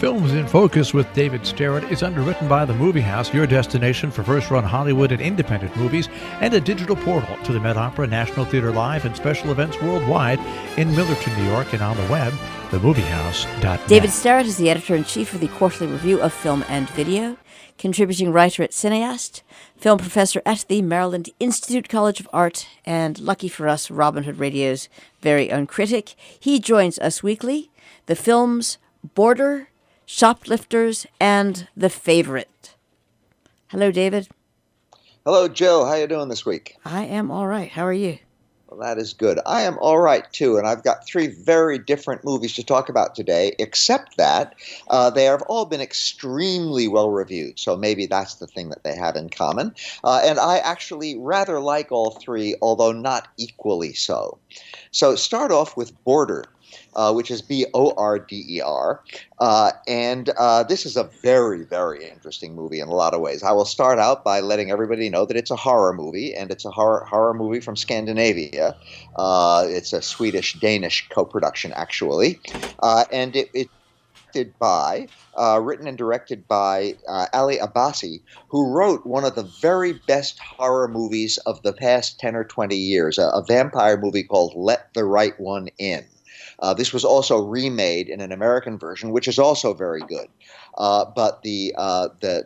Films in Focus with David Sterritt is underwritten by The Movie House, your destination for first-run Hollywood and independent movies, and a digital portal to the Met Opera, National Theatre Live, and special events worldwide in Millerton, New York, and on the web, themoviehouse.net. David Sterritt is the editor-in-chief of the Quarterly Review of Film and Video, contributing writer at Cineast, film professor at the Maryland Institute College of Art, and lucky for us, Robin Hood Radio's very own critic. He joins us weekly. The films Border, Shoplifters, and The Favorite. Hello, David. Hello, Jill. How are you doing this week? I am all right. How are you? Well, that is good. I am all right, too, and I've got three very different movies to talk about today, except that they have all been extremely well-reviewed, so maybe that's the thing that they have in common. And I actually rather like all three, although not equally so. So start off with Border. Which is Border. And this is a very, very interesting movie in a lot of ways. I will start out by letting everybody know that it's a horror movie, and it's a horror movie from Scandinavia. It's a Swedish-Danish co-production, actually. And it's written and directed by Ali Abbasi, who wrote one of the very best horror movies of the past 10 or 20 years, a vampire movie called Let the Right One In. This was also remade in an American version, which is also very good. But the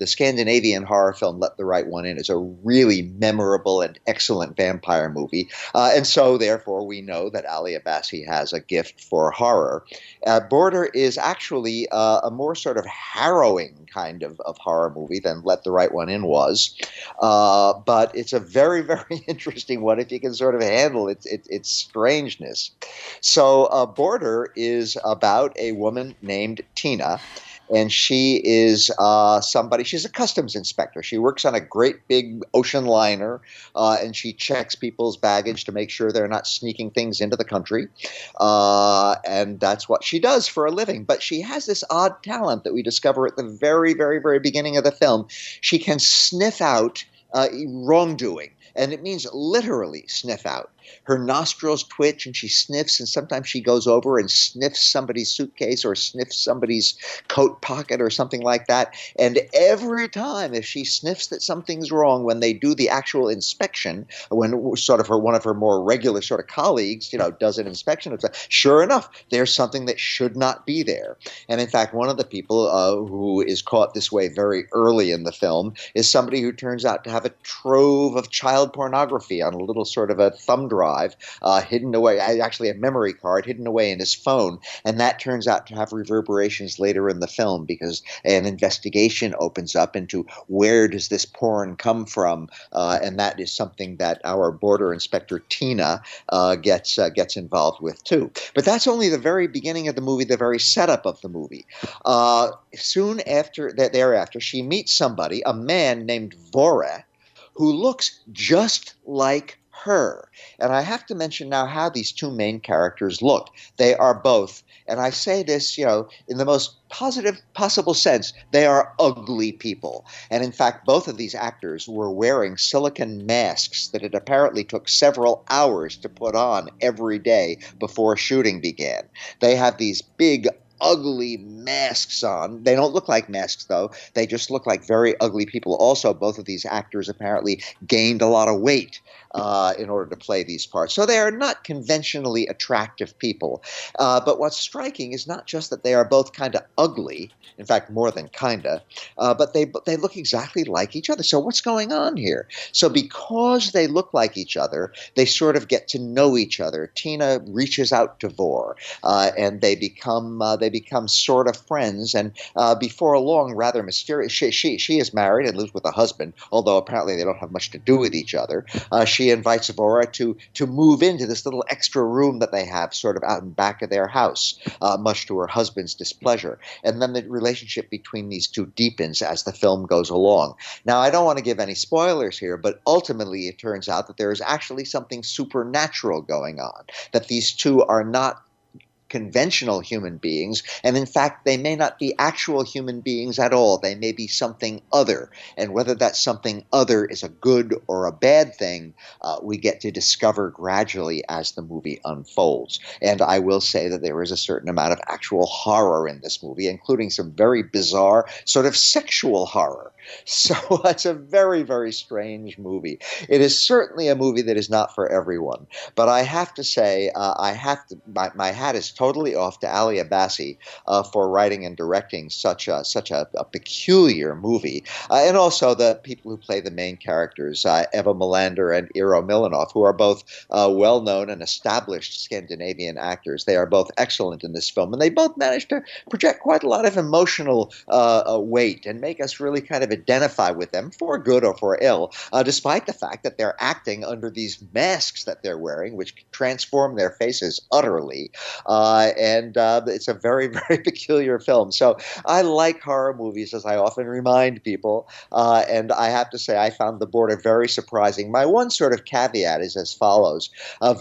Scandinavian horror film Let the Right One In is a really memorable and excellent vampire movie. And so, therefore, we know that Ali Abbasi has a gift for horror. Border is actually a more sort of harrowing kind of horror movie than Let the Right One In was. But it's a very, very interesting one if you can sort of handle its strangeness. So Border is about a woman named Tina. And she is she's a customs inspector. She works on a great big ocean liner, and she checks people's baggage to make sure they're not sneaking things into the country. And that's what she does for a living. But she has this odd talent that we discover at the very, very, very beginning of the film. She can sniff out wrongdoing. And it means literally sniff out. Her nostrils twitch and she sniffs, and sometimes she goes over and sniffs somebody's suitcase or sniffs somebody's coat pocket or something like that. And every time if she sniffs that something's wrong, when they do the actual inspection, when sort of one of her more regular sort of colleagues, does an inspection, sure enough, there's something that should not be there. And in fact, one of the people who is caught this way very early in the film is somebody who turns out to have a trove of child pornography on a little sort of a thumb drive hidden away, actually a memory card hidden away in his phone. And that turns out to have reverberations later in the film because an investigation opens up into where does this porn come from. And that is something that our border inspector Tina gets involved with too. But that's only the very beginning of the movie, the very setup of the movie. Soon thereafter, she meets somebody, a man named Vore, who looks just like her. And I have to mention now how these two main characters look. They are both, and I say this, in the most positive possible sense, they are ugly people. And in fact, both of these actors were wearing silicone masks that it apparently took several hours to put on every day before shooting began. They have these big, ugly masks on. They don't look like masks, though. They just look like very ugly people. Also, both of these actors apparently gained a lot of weight in order to play these parts. So they are not conventionally attractive people. But what's striking is not just that they are both kind of ugly, in fact, more than kinda, but they look exactly like each other. So what's going on here? So because they look like each other, they sort of get to know each other. Tina reaches out to Vore, and they become sort of friends. And before long, rather mysterious, she is married and lives with a husband, although apparently they don't have much to do with each other. She invites Vore to move into this little extra room that they have sort of out in back of their house, much to her husband's displeasure. And then the relationship between these two deepens as the film goes along. Now, I don't want to give any spoilers here, but ultimately it turns out that there is actually something supernatural going on, that these two are not conventional human beings, and in fact, they may not be actual human beings at all. They may be something other, and whether that something other is a good or a bad thing, we get to discover gradually as the movie unfolds. And I will say that there is a certain amount of actual horror in this movie, including some very bizarre sort of sexual horror. So it's a very, very strange movie. It is certainly a movie that is not for everyone. But I have to say, my hat is totally off to Ali Abbasi for writing and directing such a peculiar movie, and also the people who play the main characters, Eva Melander and Eero Milanoff, who are both well-known and established Scandinavian actors. They are both excellent in this film, and they both manage to project quite a lot of emotional weight and make us really kind of identify with them, for good or for ill, despite the fact that they're acting under these masks that they're wearing, which transform their faces utterly. And it's a very, very peculiar film. So I like horror movies, as I often remind people, and I have to say I found The Border very surprising. My one sort of caveat is as follows.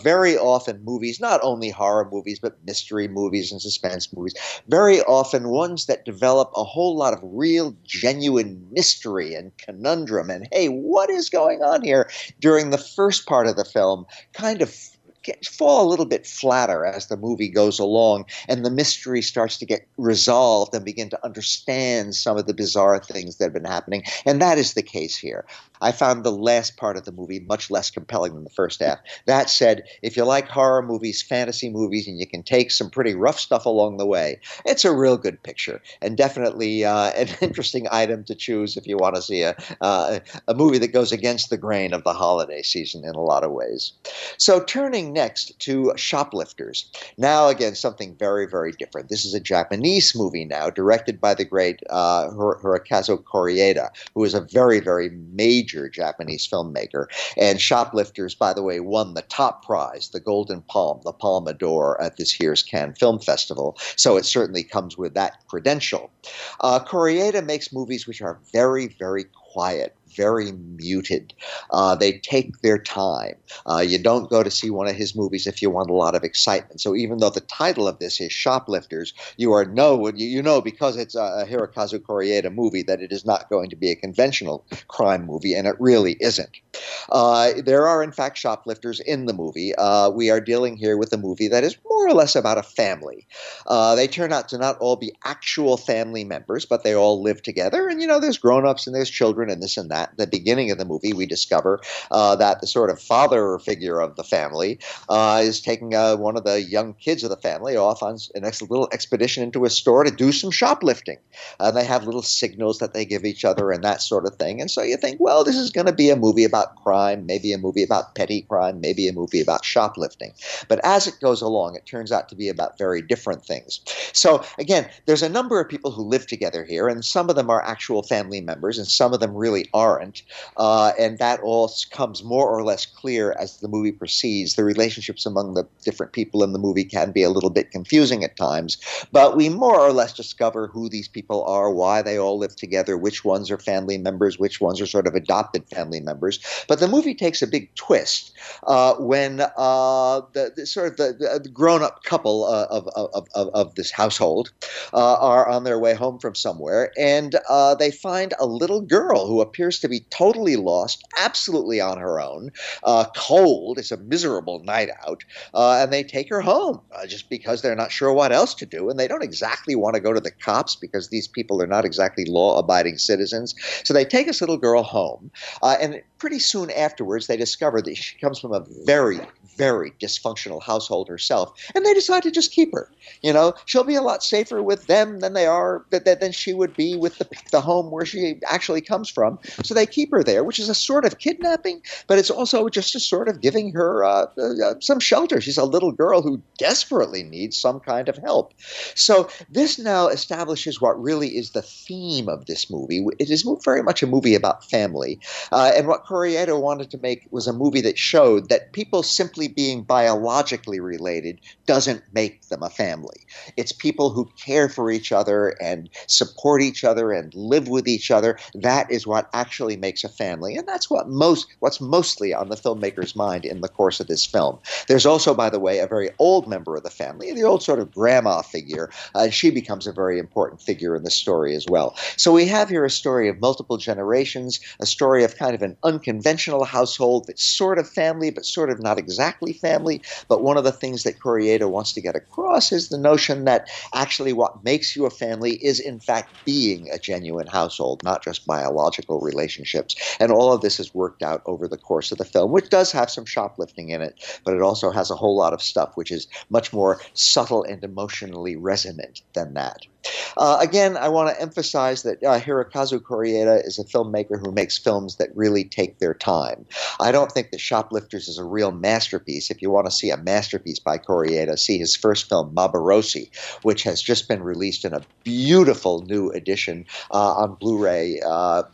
Very often movies, not only horror movies, but mystery movies and suspense movies, very often ones that develop a whole lot of real, genuine mystery and conundrum and, hey, what is going on here, during the first part of the film, kind of fall a little bit flatter as the movie goes along and the mystery starts to get resolved and begin to understand some of the bizarre things that have been happening. And that is the case here. I found the last part of the movie much less compelling than the first half. That said, if you like horror movies, fantasy movies, and you can take some pretty rough stuff along the way, it's a real good picture, and definitely an interesting item to choose if you want to see a movie that goes against the grain of the holiday season in a lot of ways. So turning next to Shoplifters. Now, again, something very, very different. This is a Japanese movie now, directed by the great Hirokazu Koreeda, who is a very, very major Japanese filmmaker. And Shoplifters, by the way, won the top prize, the Golden Palm, the Palme d'Or, at this year's Cannes Film Festival. So it certainly comes with that credential. Koreeda makes movies which are very, very quiet, very muted. They take their time. You don't go to see one of his movies if you want a lot of excitement. So even though the title of this is Shoplifters, you know because it's a Hirokazu Koreeda movie that it is not going to be a conventional crime movie, and it really isn't. There are, in fact, shoplifters in the movie. We are dealing here with a movie that is more or less about a family. They turn out to not all be actual family members, but they all live together. And, there's grown-ups and there's children and this and that. At the beginning of the movie, we discover that the sort of father figure of the family is taking one of the young kids of the family off on a little expedition into a store to do some shoplifting. They have little signals that they give each other and that sort of thing. And so you think, well, this is going to be a movie about crime, maybe a movie about petty crime, maybe a movie about shoplifting. But as it goes along, it turns out to be about very different things. So again, there's a number of people who live together here, and some of them are actual family members, and some of them really aren't. And that all comes more or less clear as the movie proceeds. The relationships among the different people in the movie can be a little bit confusing at times, but we more or less discover who these people are, why they all live together, which ones are family members, which ones are sort of adopted family members. But the movie takes a big twist when the grown-up couple of this household are on their way home from somewhere, and they find a little girl who appears to be totally lost, absolutely on her own, cold. It's a miserable night out, and they take her home just because they're not sure what else to do, and they don't exactly want to go to the cops because these people are not exactly law-abiding citizens. So they take this little girl home, and pretty soon afterwards, they discover that she comes from a very, very dysfunctional household herself, and they decide to just keep her. She'll be a lot safer with them than than she would be with the home where she actually comes from. So they keep her there, which is a sort of kidnapping, but it's also just a sort of giving her some shelter. She's a little girl who desperately needs some kind of help. So this now establishes what really is the theme of this movie. It is very much a movie about family, and what Koreeda wanted to make was a movie that showed that people simply simply being biologically related doesn't make them a family. It's people who care for each other and support each other and live with each other. That is what actually makes a family. And that's what's mostly on the filmmaker's mind in the course of this film. There's also, by the way, a very old member of the family, the old sort of grandma figure. She becomes a very important figure in the story as well. So we have here a story of multiple generations, a story of kind of an unconventional household that's sort of family, but sort of not exactly family. But one of the things that Corrieda wants to get across is the notion that actually what makes you a family is in fact being a genuine household, not just biological relationships. And all of this is worked out over the course of the film, which does have some shoplifting in it, but it also has a whole lot of stuff which is much more subtle and emotionally resonant than that. Again, I want to emphasize that Hirokazu Koreeda is a filmmaker who makes films that really take their time. I don't think that Shoplifters is a real masterpiece. If you want to see a masterpiece by Koreeda, see his first film, Mabarosi, which has just been released in a beautiful new edition on Blu-ray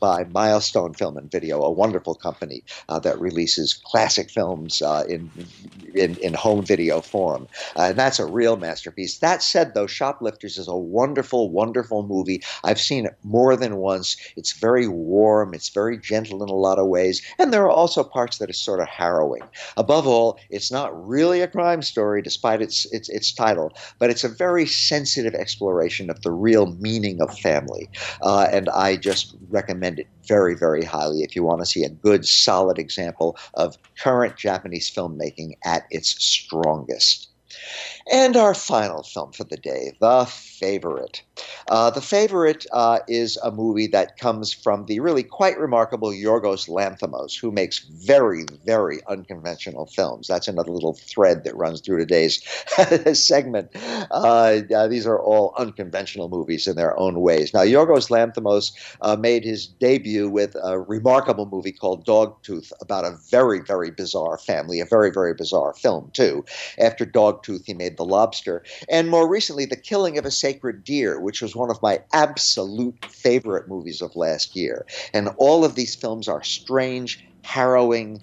by Milestone Film and Video, a wonderful company that releases classic films in home video form. And that's a real masterpiece. That said, though, Shoplifters is a wonderful movie. I've seen it more than once. It's very warm. It's very gentle in a lot of ways. And there are also parts that are sort of harrowing. Above all, it's not really a crime story, despite its title, but it's a very sensitive exploration of the real meaning of family. And I just recommend it very highly if you want to see a good, solid example of current Japanese filmmaking at its strongest. And our final film for the day, The Favorite. The Favorite is a movie that comes from the really quite remarkable Yorgos Lanthimos, who makes very unconventional films. That's another little thread that runs through today's segment. These are all unconventional movies in their own ways. Now, Yorgos Lanthimos made his debut with a remarkable movie called Dogtooth about a very bizarre family, a very bizarre film, too. After Dogtooth, he made The Lobster, and more recently, The Killing of a Sacred Deer, which was one of my absolute favorite movies of last year. And all of these films are strange, harrowing,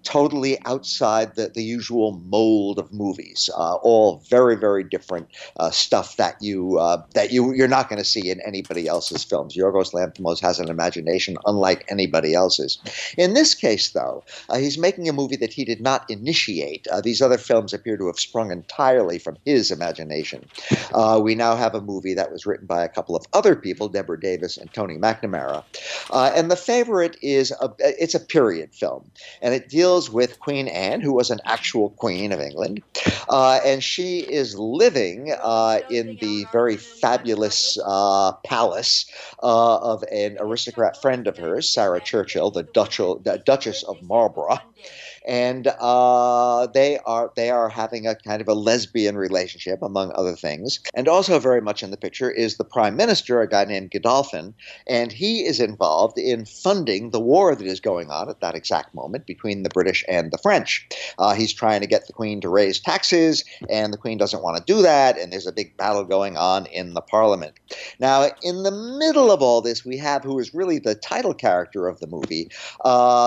totally outside the usual mold of movies. All very different stuff that you're not going to see in anybody else's films. Yorgos Lanthimos has an imagination unlike anybody else's. In this case, though, he's making a movie that he did not initiate. These other films appear to have sprung entirely from his imagination. We now have a movie that was written by a couple of other people, Deborah Davis and Tony McNamara. And The Favorite is it's a period film, and it deals with Queen Anne, who was an actual queen of England, and she is living in the very fabulous palace of an aristocrat friend of hers, Sarah Churchill, the Duchess of Marlborough. And they are having a kind of a lesbian relationship, among other things. And also very much in the picture is the prime minister, a guy named Godolphin, and he is involved in funding the war that is going on at that exact moment between the British and the French. He's trying to get the Queen to raise taxes, and the Queen doesn't want to do that, and there's a big battle going on in the Parliament. Now, in the middle of all this, we have who is really the title character of the movie,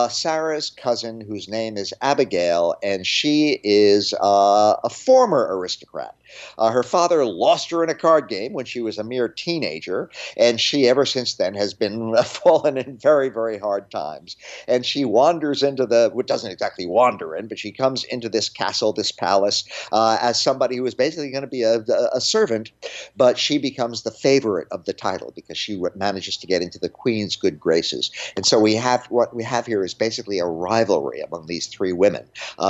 Sarah's cousin, whose name is Abigail, and she is a former aristocrat. Her father lost her in a card game when she was a mere teenager, and she ever since then has been fallen in very hard times. And she wanders into doesn't exactly wander in, but she comes into this castle, this palace, as somebody who is basically going to be a servant, but she becomes the favorite of the title because she manages to get into the Queen's good graces. And so what we have here is basically a rivalry among these three women.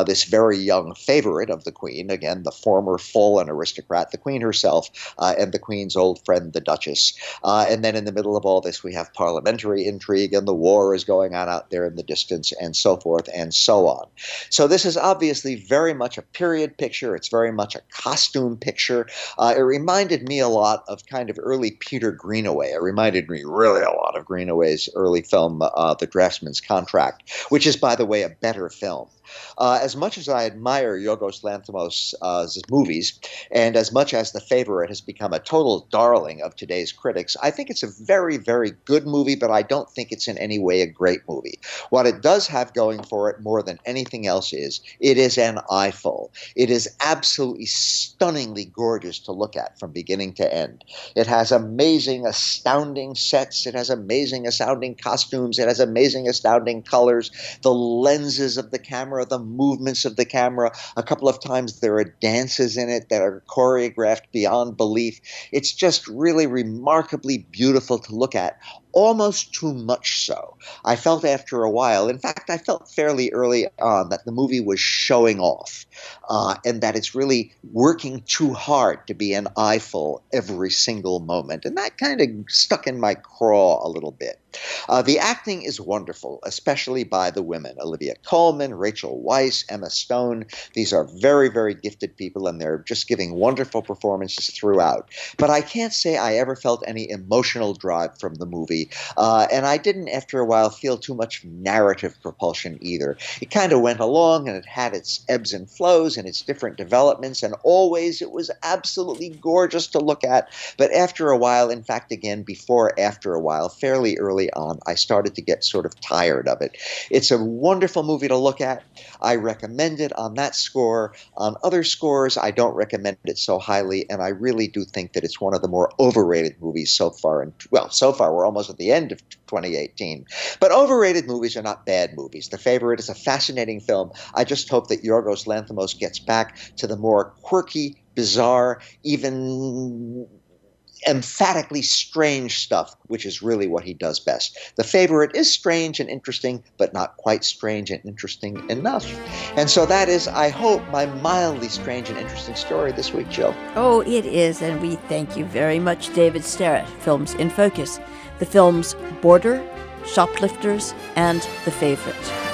This very young favorite of the Queen, again, the former fallen aristocrat, the Queen herself, and the Queen's old friend, the Duchess. And then in the middle of all this, we have parliamentary intrigue, and the war is going on out there in the distance, and so forth and so on. So this is obviously very much a period picture. It's very much a costume picture. It reminded me a lot of kind of early Peter Greenaway. It reminded me really a lot of Greenaway's early film, The Draftsman's Contract, which is, by the way, a better film. film. As much as I admire Yorgos Lanthimos' movies, and as much as The Favorite has become a total darling of today's critics, I think it's a very, very good movie, but I don't think it's in any way a great movie. What it does have going for it more than anything else is it is an eyeful. It is absolutely stunningly gorgeous to look at from beginning to end. It has amazing, astounding sets. It has amazing, astounding costumes. It has amazing, astounding colors. The lenses of the camera, the movements of the camera. A couple of times there are dances in it that are choreographed beyond belief. It's just really remarkably beautiful to look at. Almost too much so. I felt after a while, in fact, I felt fairly early on that the movie was showing off and that it's really working too hard to be an eyeful every single moment. And that kind of stuck in my craw a little bit. The acting is wonderful, especially by the women. Olivia Colman, Rachel Weisz, Emma Stone. These are very, very gifted people, and they're just giving wonderful performances throughout. But I can't say I ever felt any emotional drive from the movie. And I didn't, after a while, feel too much narrative propulsion either. It kind of went along, and it had its ebbs and flows and its different developments, and always it was absolutely gorgeous to look at. But after a while, in fact, again, after a while, fairly early on, I started to get sort of tired of it. It's a wonderful movie to look at. I recommend it on that score. On other scores, I don't recommend it so highly, and I really do think that it's one of the more overrated movies so far. And well, so far we're almost at the end of 2018. But overrated movies are not bad movies. The Favorite is a fascinating film. I just hope that Yorgos Lanthimos gets back to the more quirky, bizarre, even emphatically strange stuff, which is really what he does best. The Favorite is strange and interesting, but not quite strange and interesting enough. And so that is, I hope, my mildly strange and interesting story this week, Jill. Oh, it is, and we thank you very much, David Sterritt. Films in Focus. The films Border, Shoplifters, and The Favorite.